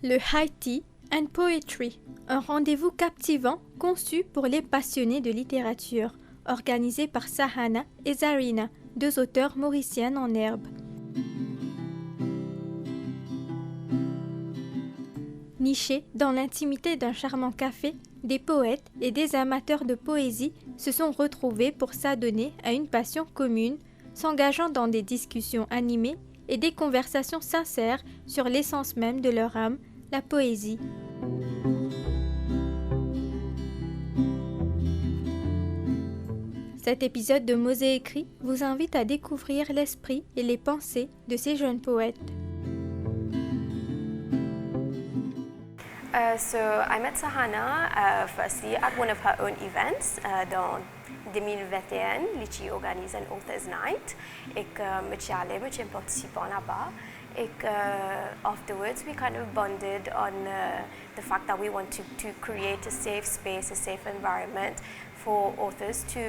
le High Tea and Poetry, un rendez-vous captivant conçu pour les passionnés de littérature, organisé par Sahana et Zarina, deux auteurs mauriciennes en herbe. Nichés dans l'intimité d'un charmant café, des poètes et des amateurs de poésie se sont retrouvés pour s'adonner à une passion commune, s'engageant dans des discussions animées et des conversations sincères sur l'essence même de leur âme, la poésie. Cet épisode de Mots et écrits vous invite à découvrir l'esprit et les pensées de ces jeunes poètes. So I met Sahana firstly at one of her own events dans 2021, Litchi organise an Authors Night. Et je suis allée, je suis participant là-bas. Et afterwards, we kind of bonded on the fact that we want to create a safe space, a safe environment for authors to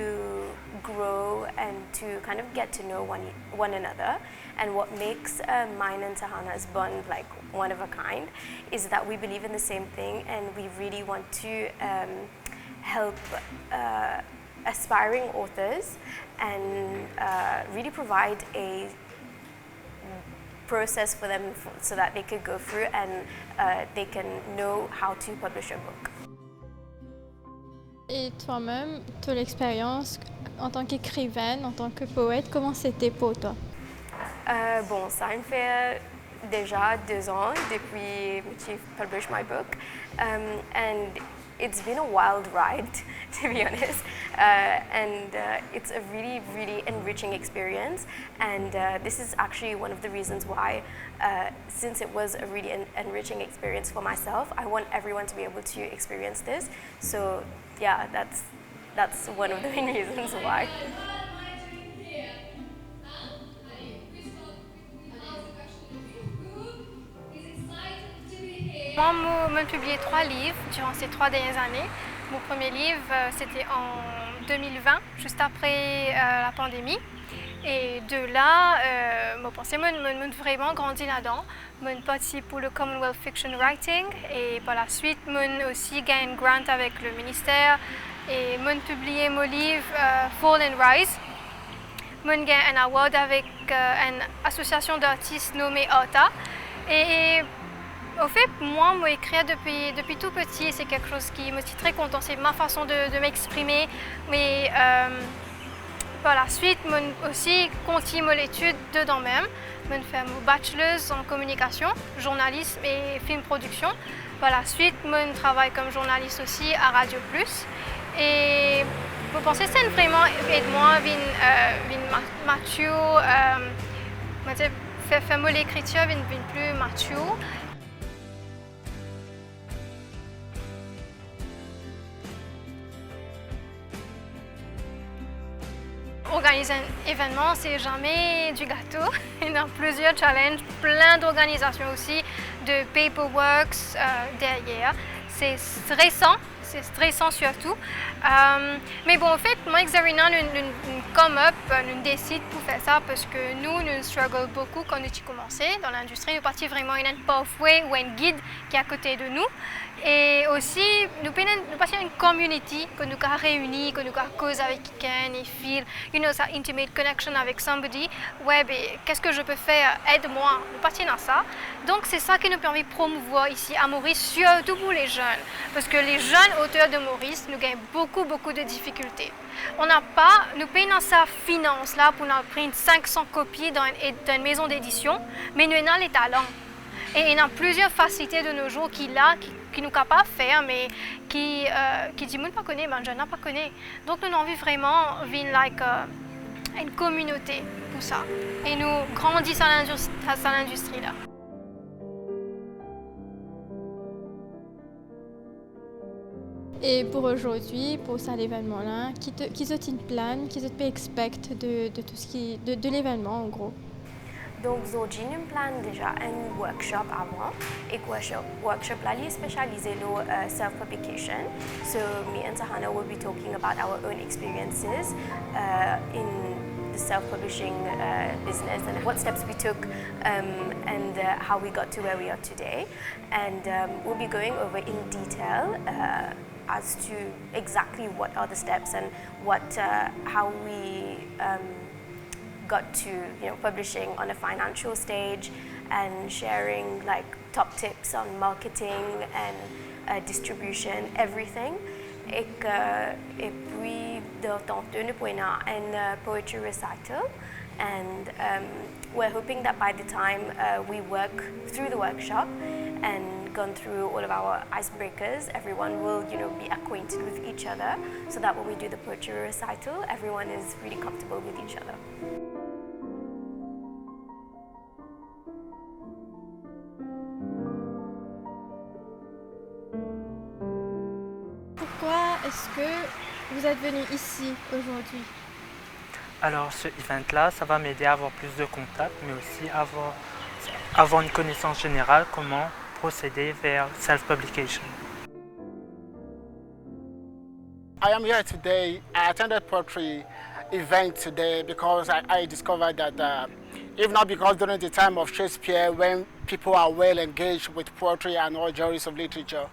grow and to kind of get to know one another. And what makes mine and Sahana's bond like one of a kind is that we believe in the same thing, and we really want to help aspiring authors and really provide a process for them so that they could go through and they can know how to publish a book. Et toi-même, ton expérience en tant qu'écrivaine, en tant que poète, comment c'était pour toi? Bon, ça me fait déjà 2 ans depuis que j'ai published my book, and it's been a wild ride, to be honest, and it's a really, really enriching experience, and this is actually one of the reasons why, since it was a really enriching experience for myself, I want everyone to be able to experience this. So yeah, that's one of the main reasons why. Moi, j'ai publié 3 livres durant ces 3 dernières années. Mon premier livre, c'était en 2020, juste après la pandémie. Et de là, je pense que j'ai vraiment grandi là-dedans. J'ai participé pour le Commonwealth Fiction Writing et par la suite, j'ai aussi gagné un grant avec le ministère et j'ai publié mon livre Fall and Rise. J'ai gagné un award avec une association d'artistes nommée ARTA. Et au fait, moi, écrire depuis tout petit, c'est quelque chose qui me tient très content. C'est ma façon de m'exprimer. Mais par la suite, j'ai aussi continué mon étude dedans même. J'ai fait mon bachelor's en communication, journalisme et film production. Par la suite, je travaille comme journaliste aussi à Radio Plus. Et je pense que c'est vraiment aide-moi, mature, faire l'écriture, plus mature. Organiser un événement, c'est jamais du gâteau. Il y a plusieurs challenges, plein d'organisations aussi, de paperwork derrière. C'est stressant surtout. Mais bon, en fait, moi et Zarina, nous décide pour faire ça parce que nous struggle beaucoup quand nous avons commencé dans l'industrie. Nous partions vraiment une pathway ou un guide qui est à côté de nous. Et aussi, nous passions une community que nous avons réunie, que nous avons causé avec quelqu'un et feel, ça intimate connection avec somebody. Ouais, mais qu'est-ce que je peux faire? Aide-moi. Nous partions dans ça. Donc, c'est ça qui nous permet de promouvoir ici à Maurice, surtout pour les jeunes. Parce que les jeunes auteurs de Maurice, nous gagnent beaucoup de difficultés. Nous payons dans sa finance là pour nous prendre 500 copies dans une maison d'édition, mais nous avons les talents. Et il y a plusieurs facilités de nos jours qui nous capables de faire, mais qui disent « pas connaît, je n'ai pas connaît ». Donc nous avons envie vraiment une communauté pour ça. Et nous grandissons à l'industrie là. Et pour aujourd'hui, pour cet événement-là, qui te plan, qui te expect de tout ce de l'événement en gros? Donc, aujourd'hui, nous plan déjà un workshop avant. Et workshop là, est spécialisé dans self-publication. So, me and Sahana will be talking about our own experiences in the the self-publishing business and what steps we took and how we got to where we are today. And we'll be going over in detail as to exactly what are the steps and how we got to publishing on a financial stage and sharing like top tips on marketing and distribution, everything. Et puis nous prenons un poetry recital, and we're hoping that by the time we work through the workshop and gone through all of our icebreakers, everyone will be acquainted with each other, so that when we do the poetry recital, everyone is really comfortable with each other. Pourquoi est-ce que vous êtes venu ici aujourd'hui? Alors ce event-là, ça va m'aider à avoir plus de contacts, mais aussi avoir une connaissance générale comment procéder vers self-publication. I am here today. I attended poetry event today because I discovered that if not because during the time of Shakespeare, when people are well engaged with poetry and all genres of literature,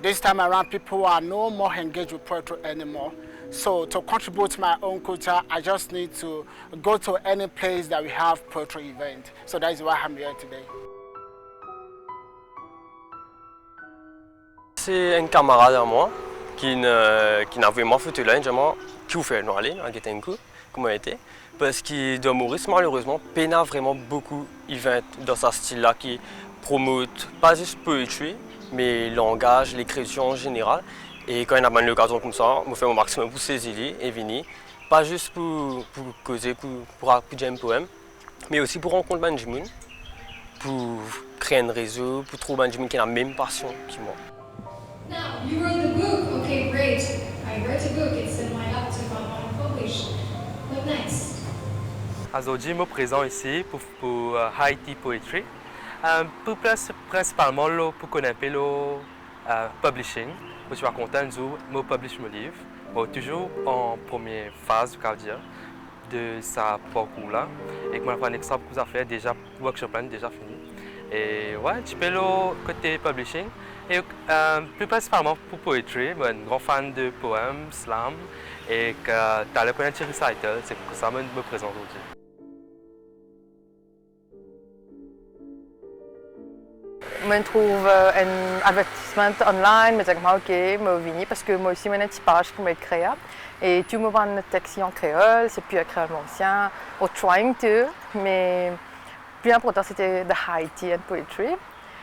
this time around people are no more engaged with poetry anymore. So to contribute to my own culture, I just need to go to any place that we have poetry event. So that is why I'm here today. C'est un camarade à moi qui n'a vraiment fait là, qui vous fait nous aller, en Getenku, comme été. Parce que de Maurice, malheureusement, peine a vraiment beaucoup d'événements dans ce style-là qui promotent pas juste poétrie, mais le langage, l'écriture en général. Et quand on a l'occasion comme ça, je fais mon maximum pour saisir et venir, pas juste pour causer, pour écouter un poème, mais aussi pour rencontrer des gens, pour créer un réseau, pour trouver des gens qui ont la même passion que moi. Now, you wrote the book. Okay, great. I wrote a book. It's in my laptop. I want to publish. What next? Aujourd'hui, je suis présent ici pour Haiti Poetry. Principalement pour connaître le publishing. Je suis content de publier mon livre. Toujours en première phase, de sa parcours-là. Et que je vais faire que vous fait déjà, le workshop est déjà fini. Et ouais, tu peux le côté publishing. Et plus principalement pour poetry, je suis un grand fan de poèmes, slam, et que tu as le connaître recital, c'est pour ça que je me présente aujourd'hui. Je trouve un advertisement online, je me dis ok, je vais venir parce que moi aussi j'ai une petite page qui m'est créée. Et tu me vends un texte en créole, c'est plus un créole ancien, ou trying to, mais plus important c'était the Haitian poetry.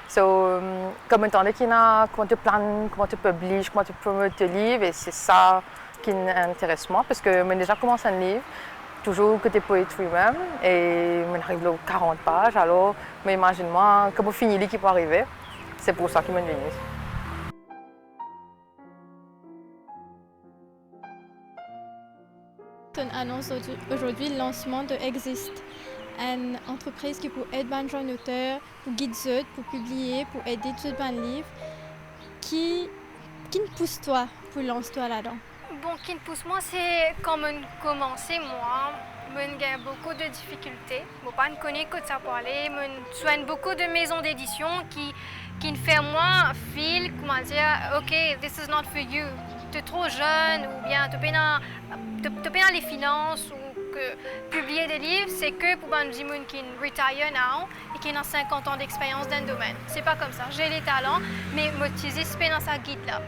So, comme étant donné qu'il y a comment tu planes, comment tu publies, comment tu promotes tes livres, et c'est ça qui m'intéresse moi, parce que j'ai déjà commencé un livre, toujours côté poétrie même, et j'arrive aux 40 pages, alors imagine-moi comment finir le qui peut arriver, c'est pour ça que je suis venue. On annonce aujourd'hui le lancement de Exist, une entreprise qui peut aider les jeunes auteurs, pour guider pour publier, pour aider tout le livre. Qui te pousse toi pour lancer toi là-dedans? Bon, qui me pousse moi, c'est quand je commence moi, j'ai beaucoup de difficultés. Je ne connais pas de ça pour aller. Je soigne beaucoup de maisons d'édition qui me font moi feel, comment dire, ok, this is not for you. Tu es trop jeune ou bien tu as les finances ou que publier des livres, c'est que pour des gens qui retire now et qui ont 50 ans d'expérience dans le domaine. C'est pas comme ça. J'ai les talents, mais je suis dans sa guide là.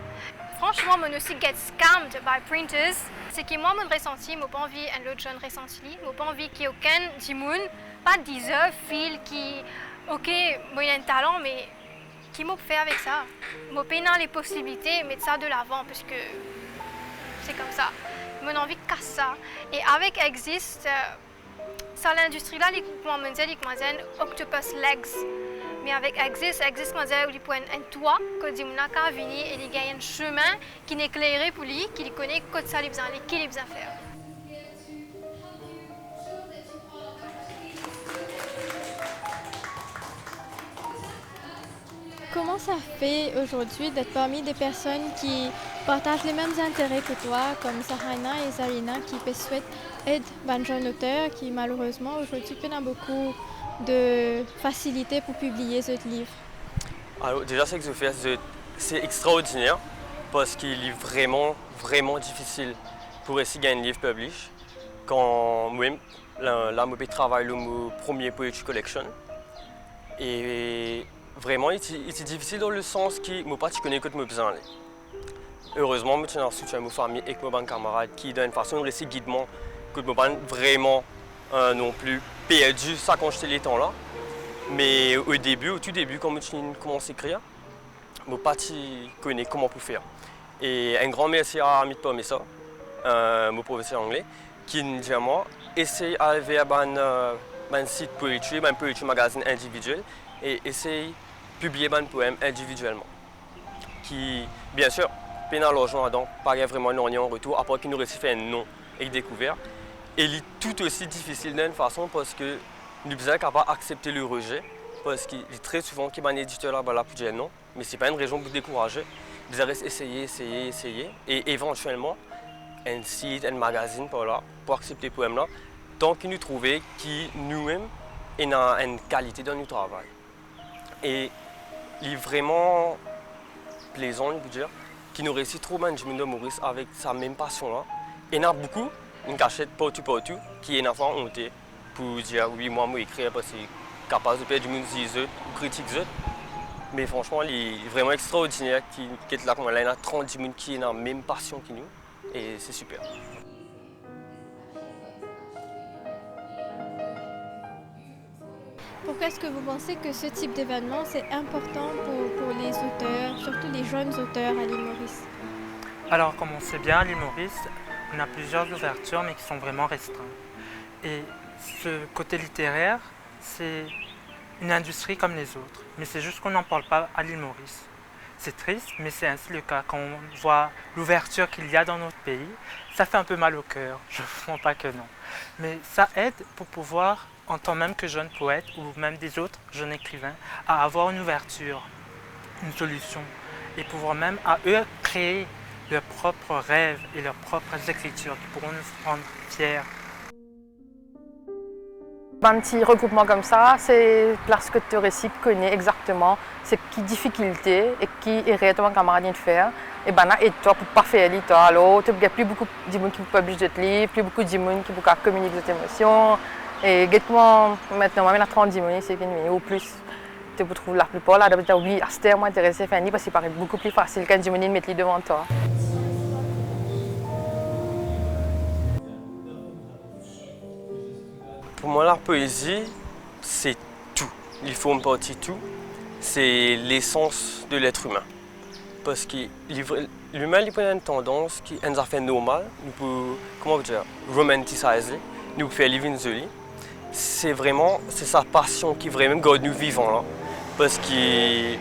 Franchement, je aussi get scammed by printers. C'est que moi, je ressenti, je n'ai pas envie un autre jeune ressenti. Je n'ai pas envie qu'il y ait aucun gens, pas 10 heures, fil qui, ok, moi il a un talent, mais qui m'a fait avec ça? Je n'ai les possibilités, mettre ça de l'avant parce que c'est comme ça. J'ai envie de casser ça. Et avec Exist, ça l'industrie-là, ils commencent Octopus Legs. Mais avec Exist, il prend un toit que dit qu'à venir et il gagne un chemin qui est éclairé pour lui, qui connaît que ça qu'il a besoin de faire. Comment comment ça fait aujourd'hui d'être parmi des personnes qui partagent les mêmes intérêts que toi, comme Sahana et Zarina, qui souhaitent aider un jeune auteur qui malheureusement aujourd'hui n'a beaucoup de facilité pour publier ce livre? Alors déjà, ce que je fais, c'est extraordinaire parce qu'il est vraiment, vraiment difficile pour essayer de gagner un livre publish. Quand moi-même, là, je travaille le premier Poetry Collection. Et vraiment, il est difficile dans le sens que je ne connais pas que je besoin. Heureusement, je suis dans une famille avec mes camarades qui, d'une façon, récit guidement, que je ne pas vraiment non plus perdu ça quand j'étais les temps là. Mais au tout début, quand je commence à écrire, je ne connais pas comment faire. Et un grand merci à Amit Pomessa, mon professeur anglais, qui nous dit à moi, essaye d'aller à un site poetry, un poetry magazine individuel et essaye de publier un poème individuellement. Qui, bien sûr, peine à l'argent donc pas vraiment rien en retour, à part qu'il nous réussit fait un nom et découvert. Et il est tout aussi difficile d'une façon parce que nous sommes capables d'accepter le rejet, parce qu'il est très souvent qu'il y a un éditeur là pour dire non, mais ce n'est pas une raison pour décourager. Vous allez essayer, et éventuellement, un site, un magazine pour accepter le poème là, tant qu'il nous trouvait qui nous-mêmes a une qualité dans notre travail. Et il est vraiment plaisant de dire qu'il nous réussit trop bien de Maurice avec sa même passion là. Et il y en a beaucoup, une cachette partout, qui est une fois honte pour dire oui, moi je écris parce que je suis capable de perdre du monde ou critique. Mais franchement, il est vraiment extraordinaire qu'il est là comme là, il y a 30 personnes qui ont la même passion que nous. Et c'est super. Pourquoi est-ce que vous pensez que ce type d'événement c'est important pour les auteurs, surtout les jeunes auteurs à l'île Maurice? Alors, comme on sait bien, à l'île Maurice, on a plusieurs ouvertures, mais qui sont vraiment restreintes. Et ce côté littéraire, c'est une industrie comme les autres. Mais c'est juste qu'on n'en parle pas à l'île Maurice. C'est triste, mais c'est ainsi le cas. Quand on voit l'ouverture qu'il y a dans notre pays, ça fait un peu mal au cœur. Je ne vous mens pas que non. Mais ça aide pour pouvoir, en tant même que jeune poète ou même des autres jeunes écrivains, à avoir une ouverture, une solution. Et pouvoir même à eux créer leurs propres rêves et leurs propres écritures qui pourront nous rendre fiers. Un petit regroupement comme ça, c'est lorsque tu récits connais exactement c'est qui difficulté et qui est réellement camarade de faire. Et ben là, et toi pour pas faire les toi alors tu n'as plus beaucoup de gens qui publient des livres, plus beaucoup de gens qui peuvent communiquer des émotions. Et maintenant, même à 30 gens, c'est fini ou plus. Tu peux trouver la plupart là, tu as oublié, c'était moins intéressé faire parce qu'il paraît beaucoup plus facile quand gens mettent les devant toi. Pour moi, la poésie, c'est tout. Il faut une partie tout. C'est l'essence de l'être humain. Parce que l'humain il a une tendance qui est une affaire normale, nous pouvons, comment dire, romanticiser, nous faire vivre une jolie. C'est sa passion qui vraiment garde nous vivants là. Parce que,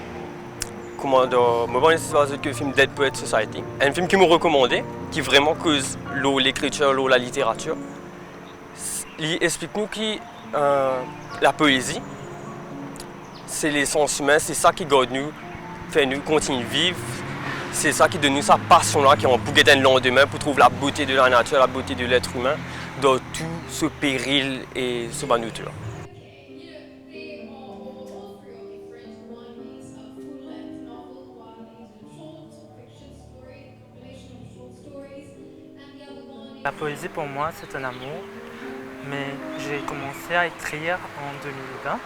comment dire, moi je pense que le film Dead Poets Society, un film qui m'a recommandé, qui vraiment cause l'écriture, la littérature. Il explique-nous que la poésie, c'est l'essence humaine, c'est ça qui garde nous, fait nous continuer de vivre. C'est ça qui donne nous sa passion-là, qui en bouquet un lendemain pour trouver la beauté de la nature, la beauté de l'être humain dans tout ce péril et ce nature. La poésie pour moi c'est un amour. Mais j'ai commencé à écrire en 2020,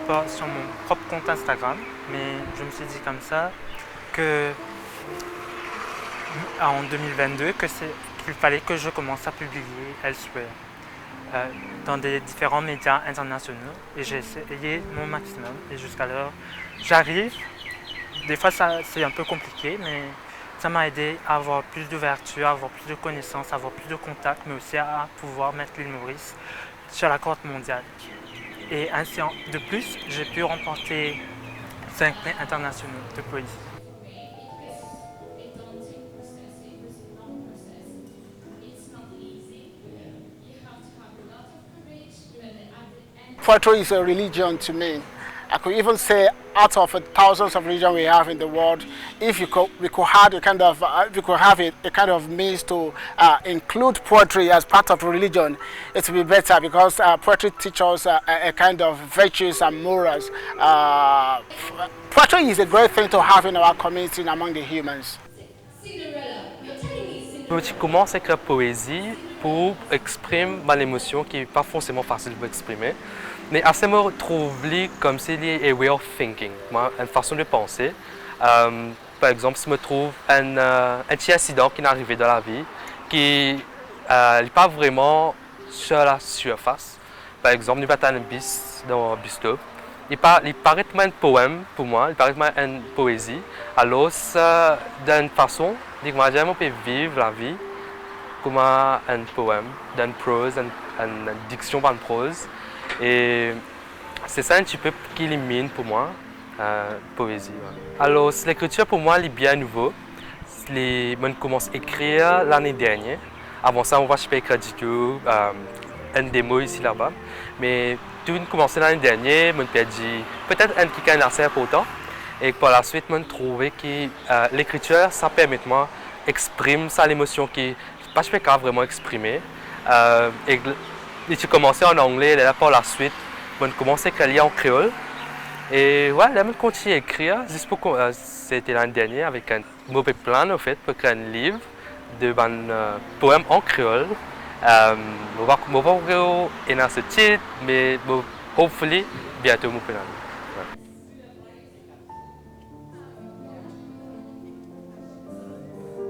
pas sur mon propre compte Instagram, mais je me suis dit comme ça que en 2022 qu'il fallait que je commence à publier elsewhere, dans des différents médias internationaux, et j'ai essayé mon maximum et jusqu'alors j'arrive. Des fois c'est un peu compliqué, mais ça m'a aidé à avoir plus d'ouverture, à avoir plus de connaissances, à avoir plus de contacts, mais aussi à pouvoir mettre l'île Maurice sur la carte mondiale. Et ainsi, de plus, j'ai pu remporter 5 prix internationaux de poésie. Poetry is a religion to me. I could even say out of thousands of religions we have in the world, if we could have a kind of means to include poetry as part of religion, it would be better, because poetry teaches a kind of virtues and morals. Poetry is a great thing to have in our community and among the humans. Je commence à écrire poésie pour exprimer l'émotion qui n'est pas forcément facile d'exprimer. Mais assez me retrouve comme s'il y a a way of thinking, une façon de penser. Par exemple, si je me trouve un petit incident qui est arrivé dans la vie, qui n'est pas vraiment sur la surface. Par exemple, nous avons un bus dans un bus stop. Il paraît un poème pour moi, il paraît une poésie. Alors, d'une façon, on peut vivre la vie comme un poème, d'une prose, une diction par une prose. Et c'est ça un petit peu qui élimine pour moi poésie. Ouais. Alors, l'écriture pour moi est bien nouveau. Je commence à écrire l'année dernière. Avant ça, on va pas écrire du tout, une démo ici là-bas. Mais tout a commencé l'année dernière, je me suis dit peut-être un qui est assez important. Et par la suite, je me trouvais que l'écriture, ça permet de moi d'exprimer ça l'émotion qui je ne peux pas vraiment exprimer. Et j'ai commencé en anglais, et là, par la suite, je commencé à écrire en créole. Et ouais, là, je continue à écrire. C'était l'année dernière avec un mauvais plan en fait, pour créer un livre de poèmes en créole. Je vais pas voir ce titre, mais hopefully, bientôt, je peux.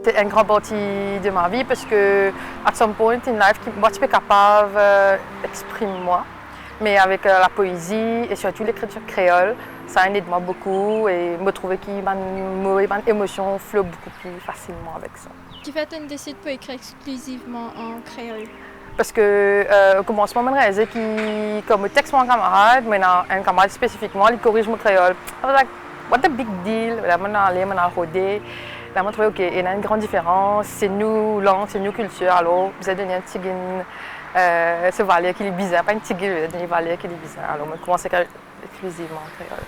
C'est une grande partie de ma vie parce que, à some point in life, moi, je suis capable d'exprimer moi. Mais avec la poésie et surtout l'écriture créole, ça aide moi beaucoup et me trouver que mes émotions flottent beaucoup plus facilement avec ça. Tu fais une décision pour écrire exclusivement en créole? Parce que au commencement, je me réalisais que, comme texte mon camarade, mais un camarade spécifiquement, il corrige mon créole. I was like, what a big deal? Là, je suis rodé. Là, je me trouvais, OK, il y a une grande différence. C'est nous langue, c'est nous culture. Alors, vous avez donné un petit ce valeur qui est bizarre, pas un petit vous avez donné un valeur qui est bizarre. Alors, je commence à écrire exclusivement en créole.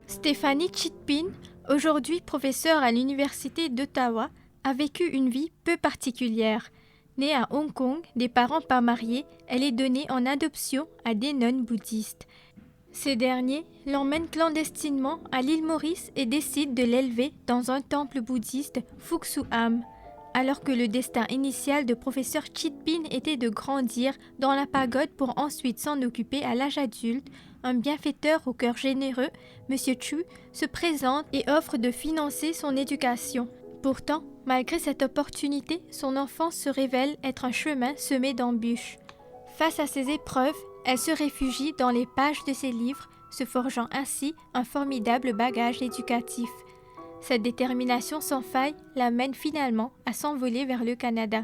Stephanie Chitpin, aujourd'hui professeure à l'Université d'Ottawa, a vécu une vie peu particulière. Née à Hong Kong, des parents pas mariés, elle est donnée en adoption à des nonnes bouddhistes. Ces derniers l'emmènent clandestinement à l'île Maurice et décident de l'élever dans un temple bouddhiste Phúc Xu Am. Alors que le destin initial de professeur Chitpin était de grandir dans la pagode pour ensuite s'en occuper à l'âge adulte, un bienfaiteur au cœur généreux, M. Chu, se présente et offre de financer son éducation. Pourtant, malgré cette opportunité, son enfance se révèle être un chemin semé d'embûches. Face à ces épreuves, elle se réfugie dans les pages de ses livres, se forgeant ainsi un formidable bagage éducatif. Cette détermination sans faille l'amène finalement à s'envoler vers le Canada.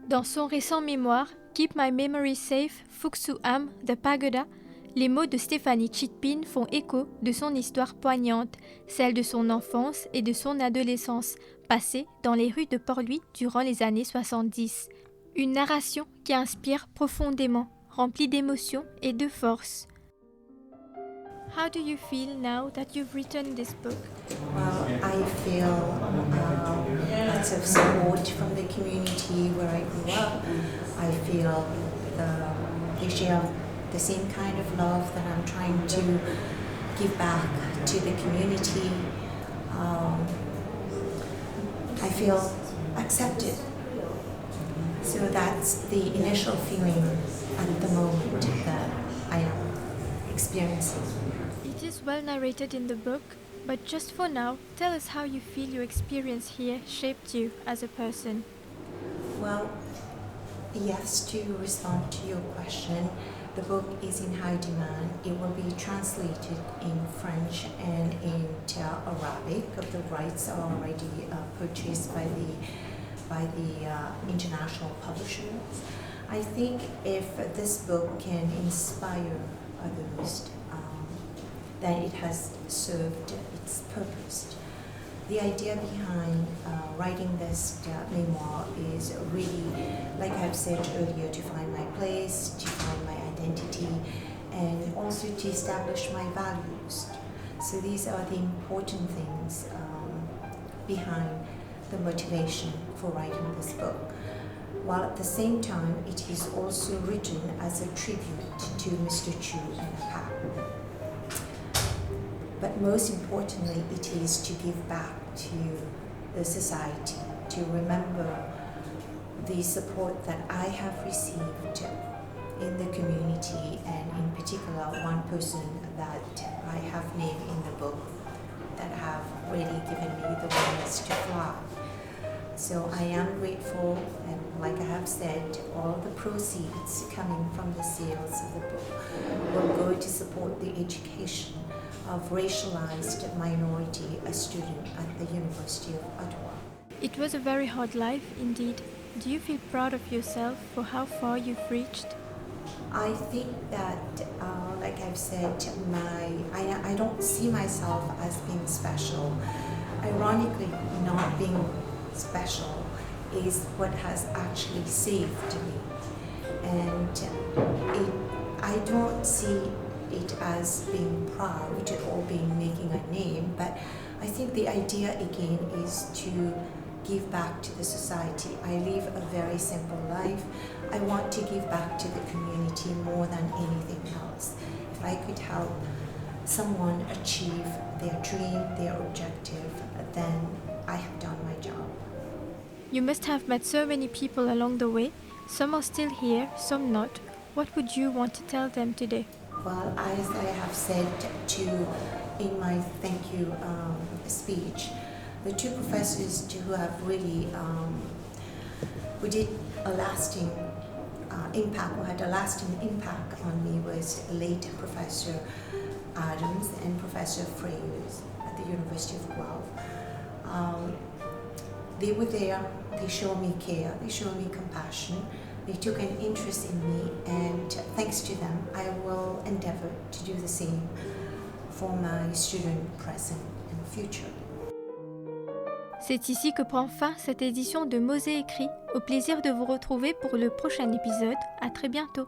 Dans son récent mémoire « Keep My Memory Safe, Phúc Xu Am, The Pagoda », les mots de Stephanie Chitpin font écho de son histoire poignante, celle de son enfance et de son adolescence, passée dans les rues de Port-Louis durant les années 70. Une narration qui inspire profondément, remplie d'émotion et de force. How do you feel now that you've written this book? Well, I feel lots of support from the community where I grew up. I feel they share the same kind of love that I'm trying to give back to the community. I feel accepted. So that's the initial feeling at the moment that I am experiencing. It is well narrated in the book, but just for now, tell us how you feel your experience here shaped you as a person. Well, yes, to respond to your question, The book is in high demand. It will be translated in French and into Arabic. The rights are already purchased by the international publishers. I think if this book can inspire others, then it has served its purpose. The idea behind writing this memoir is really, like I've said earlier, to find my place, to find my identity, and also to establish my values. So these are the important things behind the motivation for writing this book. While at the same time, it is also written as a tribute to Mr. Chu and Pak. But most importantly, it is to give back to the society, to remember the support that I have received in the community, and in particular one person that I have named in the book that have really given me the wings to fly. So I am grateful, and like I have said, all the proceeds coming from the sales of the book will go to support the education of racialized minority student at the University of Ottawa. It was a very hard life indeed. Do you feel proud of yourself for how far you've reached? I think that, like I've said, I don't see myself as being special. Ironically, not being special is what has actually saved me. And I don't see it as being proud or being making a name, but I think the idea again is to give back to the society. I live a very simple life. I want to give back to the community more than anything else. If I could help someone achieve their dream, their objective, then I have done my job. You must have met so many people along the way. Some are still here, some not. What would you want to tell them today? Well, as I have said in my thank you speech, the two professors who have really who did a lasting impact, who had a lasting impact on me, was late Professor Adams and Professor Freyers at the University of Guelph. They were there, they showed me care, they showed me compassion, they took an interest in me, and thanks to them, I will endeavor to do the same for my student present and future. C'est ici que prend fin cette édition de Mots et Écrits. Au plaisir de vous retrouver pour le prochain épisode. À très bientôt.